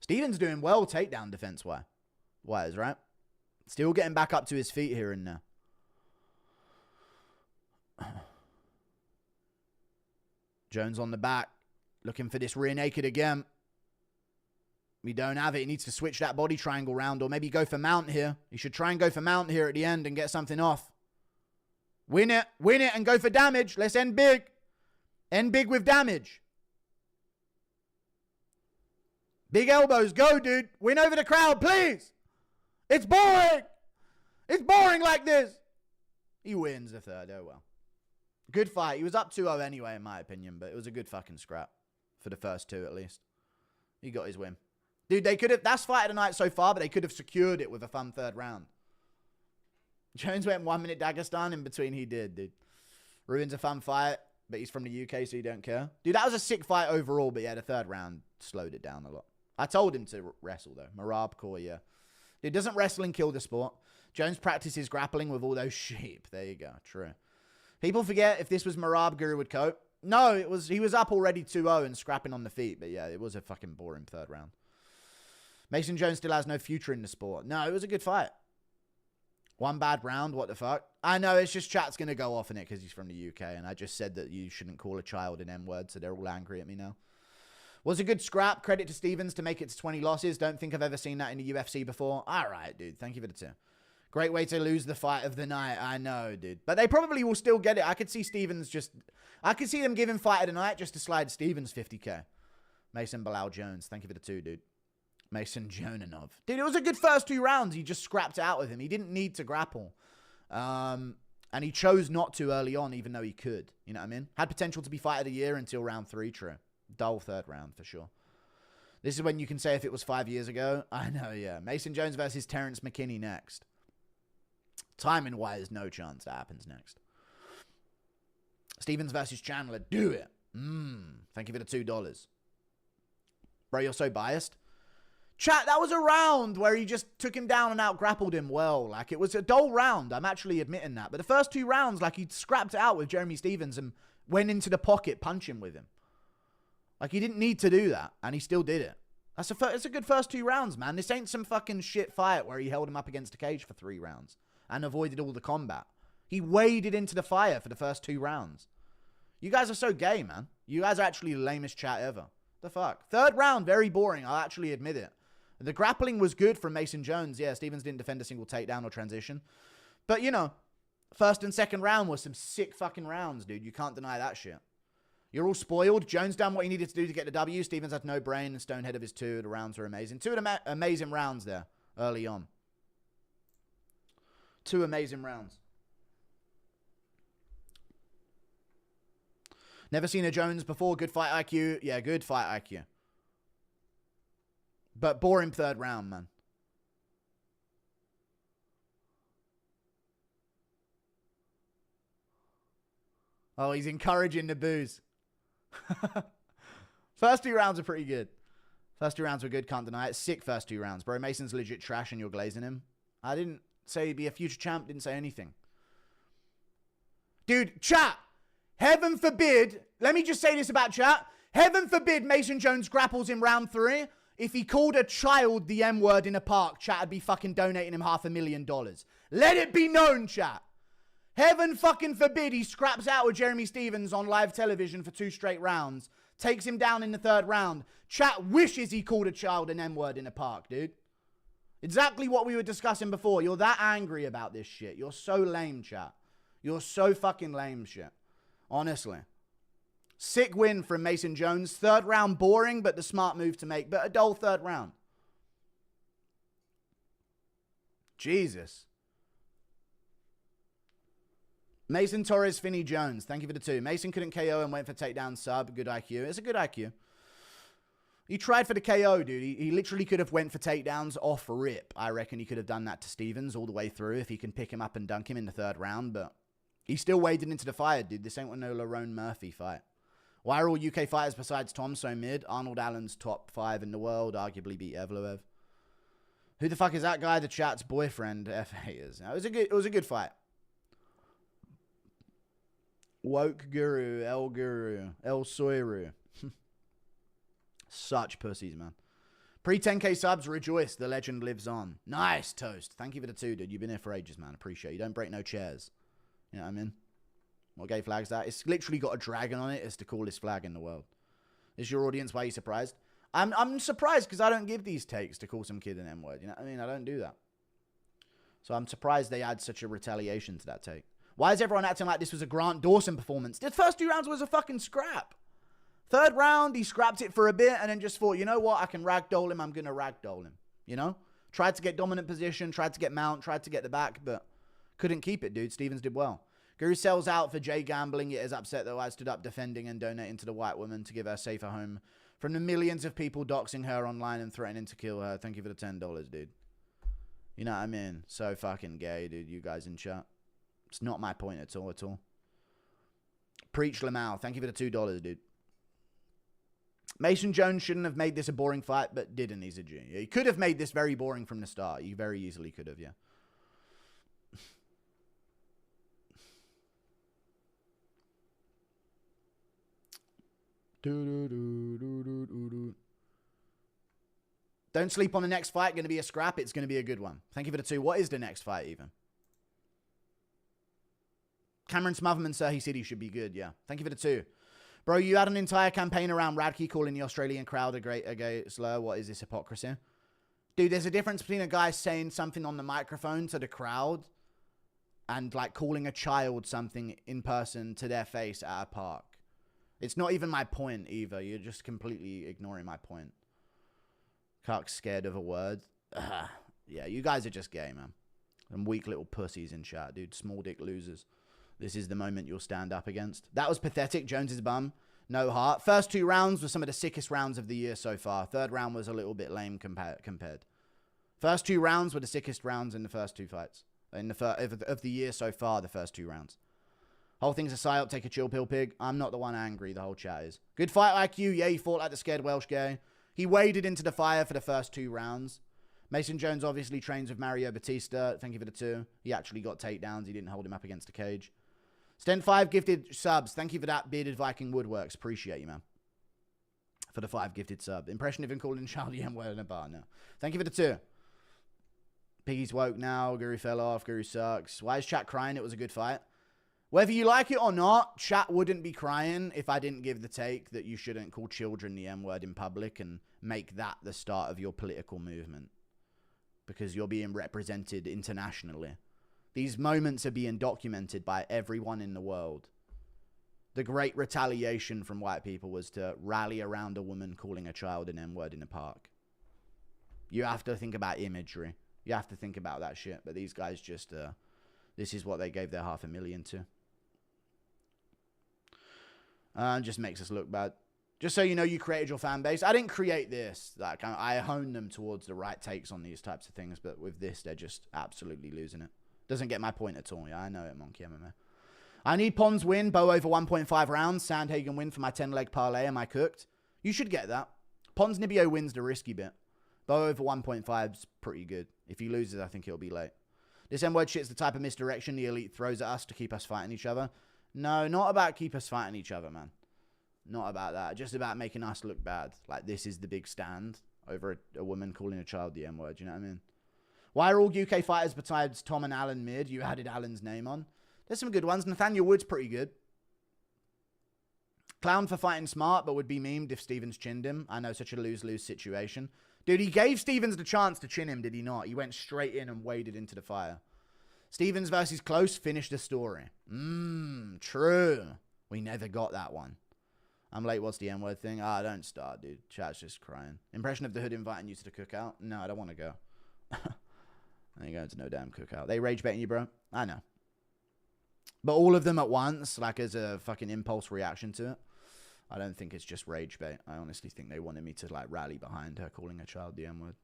Stevens doing well takedown defense-wise, right? Still getting back up to his feet here and there. Jones on the back. Looking for this rear naked again. We don't have it. He needs to switch that body triangle round, or maybe go for mount here. He should try and go for mount here at the end and get something off. Win it, and go for damage. Let's end big. End big with damage. Big elbows. Go, dude. Win over the crowd, please. It's boring. It's boring like this. He wins the third. Oh, well. Good fight. He was up 2-0 anyway, in my opinion, but it was a good fucking scrap. For the first two, at least. He got his win. Dude, they could have... That's fight of the night so far, but they could have secured it with a fun third round. Jones went 1 minute Dagestan. In between, he did, dude. Ruins a fun fight, but he's from the UK, so you don't care. Dude, that was a sick fight overall, but yeah, the third round slowed it down a lot. I told him to wrestle, though. Marab Core, yeah. Dude, doesn't wrestling kill the sport? Jones practices grappling with all those sheep. There you go. True. People forget if this was Marab, Guru would cope. No, he was up already 2-0 and scrapping on the feet. But yeah, it was a fucking boring third round. Mason Jones still has no future in the sport. No, it was a good fight. One bad round, what the fuck? I know, it's just chat's going to go off in it because he's from the UK. And I just said that you shouldn't call a child an M-word, so they're all angry at me now. Was a good scrap. Credit to Stevens to make it to 20 losses. Don't think I've ever seen that in the UFC before. All right, dude. Thank you for the tip. Great way to lose the fight of the night. I know, dude. But they probably will still get it. I could see Stevens just... I could see them giving fight of the night just to slide Stevens 50k. Mason Bilal Jones. Thank you for the 2, dude. Mason Jonanov. Dude, it was a good first 2 rounds. He just scrapped it out with him. He didn't need to grapple. And he chose not to early on, even though he could. You know what I mean? Had potential to be fight of the year until round 3, true. Dull third round, for sure. This is when you can say if it was 5 years ago. I know, yeah. Mason Jones versus Terrence McKinney next. Timing-wise, no chance that happens next. Stevens versus Chandler. Do it. Thank you for the $2. Bro, you're so biased. Chat, that was a round where he just took him down and out-grappled him well. Like, it was a dull round. I'm actually admitting that. But the first 2 rounds, like, he scrapped it out with Jeremy Stevens and went into the pocket punching with him. Like, he didn't need to do that, and he still did it. It's a good first 2 rounds, man. This ain't some fucking shit fight where he held him up against a cage for 3 rounds and avoided all the combat. He waded into the fire for the first 2 rounds. You guys are so gay, man. You guys are actually the lamest chat ever. The fuck? Third round, very boring. I'll actually admit it. The grappling was good from Mason Jones. Yeah, Stevens didn't defend a single takedown or transition. But, you know, first and second round was some sick fucking rounds, dude. You can't deny that shit. You're all spoiled. Jones done what he needed to do to get the W. Stevens had no brain and Stonehead of his 2. The rounds were amazing. 2 amazing rounds there early on. 2 amazing rounds. Never seen a Jones before. Good fight IQ. Yeah, good fight IQ. But boring third round, man. Oh, he's encouraging the booze. First 2 rounds are pretty good. First 2 rounds were good, can't deny it. Sick first 2 rounds. Bro, Mason's legit trash and you're glazing him. I didn't say he'd be a future champ. Didn't say anything. Dude, chat. Heaven forbid. Let me just say this about chat. Heaven forbid Mason Jones grapples in round 3. If he called a child the M-word in a park, chat would be fucking donating him $500,000. Let it be known, chat. Heaven fucking forbid he scraps out with Jeremy Stevens on live television for 2 straight rounds. Takes him down in the 3rd round. Chat wishes he called a child an M-word in a park, dude. Exactly what we were discussing before. You're that angry about this shit. You're so lame, chat. You're so fucking lame, shit. Honestly. Sick win from Mason Jones. 3rd round boring, but the smart move to make. But a dull 3rd round. Jesus. Mason Torres, Finney Jones. Thank you for the 2. Mason couldn't KO and went for takedown sub. Good IQ. It's a good IQ. He tried for the KO, dude. He literally could have went for takedowns off rip. I reckon he could have done that to Stevens all the way through if he can pick him up and dunk him in the 3rd round. But he still waded into the fire, dude. This ain't no Lerone Murphy fight. Why are all UK fighters besides Tom so mid? Arnold Allen's top 5 in the world. Arguably beat Evloev. Who the fuck is that guy? The chat's boyfriend. F haters. Now, it was a good fight. Woke Guru. El Soiru. Such pussies, man. Pre-10K subs, rejoice. The legend lives on. Nice, Toast. Thank you for the 2, dude. You've been here for ages, man. Appreciate it. You don't break no chairs. You know what I mean? What gay flag's that? It's literally got a dragon on it. It's the coolest flag in the world. Is your audience, why are you surprised? I'm surprised because I don't give these takes to call some kid an M-word. You know what I mean? I don't do that. So I'm surprised they add such a retaliation to that take. Why is everyone acting like this was a Grant Dawson performance? The first 2 rounds was a fucking scrap. 3rd round, he scrapped it for a bit and then just thought, you know what? I can ragdoll him. I'm going to ragdoll him. You know? Tried to get dominant position, tried to get mount, tried to get the back, but couldn't keep it, dude. Stevens did well. Guru sells out for Jay gambling. It is upset, though. I stood up defending and donating to the white woman to give her a safer home from the millions of people doxing her online and threatening to kill her. Thank you for the $10, dude. You know what I mean? So fucking gay, dude. You guys in chat. It's not my point at all, Preach Lamau. Thank you for the $2, dude. Mason Jones shouldn't have made this a boring fight, but didn't. He's a G. He could have made this very boring from the start. He very easily could have, yeah. Don't sleep on the next fight. Going to be a scrap. It's going to be a good one. Thank you for the 2. What is the next fight even? Cameron Smotherman, sir. He said he should be good. Yeah. Thank you for the 2. Bro, you had an entire campaign around Radke calling the Australian crowd a gay slur. What is this hypocrisy? Dude, there's a difference between a guy saying something on the microphone to the crowd and like calling a child something in person to their face at a park. It's not even my point either. You're just completely ignoring my point. Cuck's scared of a word. Yeah, you guys are just gay, man. Some weak little pussies in chat, dude. Small dick losers. This is the moment you'll stand up against. That was pathetic. Jones's bum. No heart. First 2 rounds were some of the sickest rounds of the year so far. 3rd round was a little bit lame compared. First 2 rounds were the sickest rounds in the first 2 fights. In the of the year so far, the first 2 rounds. Whole thing's a psyop. Take a chill pill, pig. I'm not the one angry. The whole chat is. Good fight IQ. Yeah, he fought like the scared Welsh gay. He waded into the fire for the first 2 rounds. Mason Jones obviously trains with Mario Batista. Thank you for the 2. He actually got takedowns. He didn't hold him up against a cage. Stent 5 gifted subs. Thank you for that, Bearded Viking Woodworks. Appreciate you, man. For the 5 gifted sub. Impression of him calling Charlie M. well in a bar. No. Thank you for the 2. Piggy's woke now. Guru fell off. Guru sucks. Why is chat crying? It was a good fight. Whether you like it or not, chat wouldn't be crying if I didn't give the take that you shouldn't call children the M-word in public and make that the start of your political movement. Because you're being represented internationally. These moments are being documented by everyone in the world. The great retaliation from white people was to rally around a woman calling a child an M-word in a park. You have to think about imagery. You have to think about that shit. But these guys just, this is what they gave their $500,000 to. Just makes us look bad. Just so you know, you created your fan base. I didn't create this. Like, I honed them towards the right takes on these types of things. But with this, they're just absolutely losing it. Doesn't get my point at all. Yeah, I know it, Monkey MMA. I need Pons win. Bo over 1.5 rounds. Sandhagen win for my 10-leg parlay. Am I cooked? You should get that. Pons Nibio wins the risky bit. Bo over 1.5 is pretty good. If he loses, I think it'll be late. This M-word shit's the type of misdirection the elite throws at us to keep us fighting each other. No, not about keep us fighting each other, man. Not about that. Just about making us look bad. Like, this is the big stand over a woman calling a child the M-word. You know what I mean? Why are all UK fighters besides Tom and Alan mid? You added Alan's name on. There's some good ones. Nathaniel Wood's pretty good. Clown for fighting smart, but would be memed if Stevens chinned him. I know, such a lose-lose situation. Dude, he gave Stevens the chance to chin him, did he not? He went straight in and waded into the fire. Stevens versus Close finished the story. True. We never got that one. I'm late, what's the M-word thing? Don't start, dude. Chat's just crying. Impression of the hood inviting you to the cookout? No, I don't want to go. I ain't going to no damn cookout. They rage betting you, bro? I know. But all of them at once, like as a fucking impulse reaction to it. I don't think it's just rage bait. I honestly think they wanted me to like rally behind her calling a child the M-word.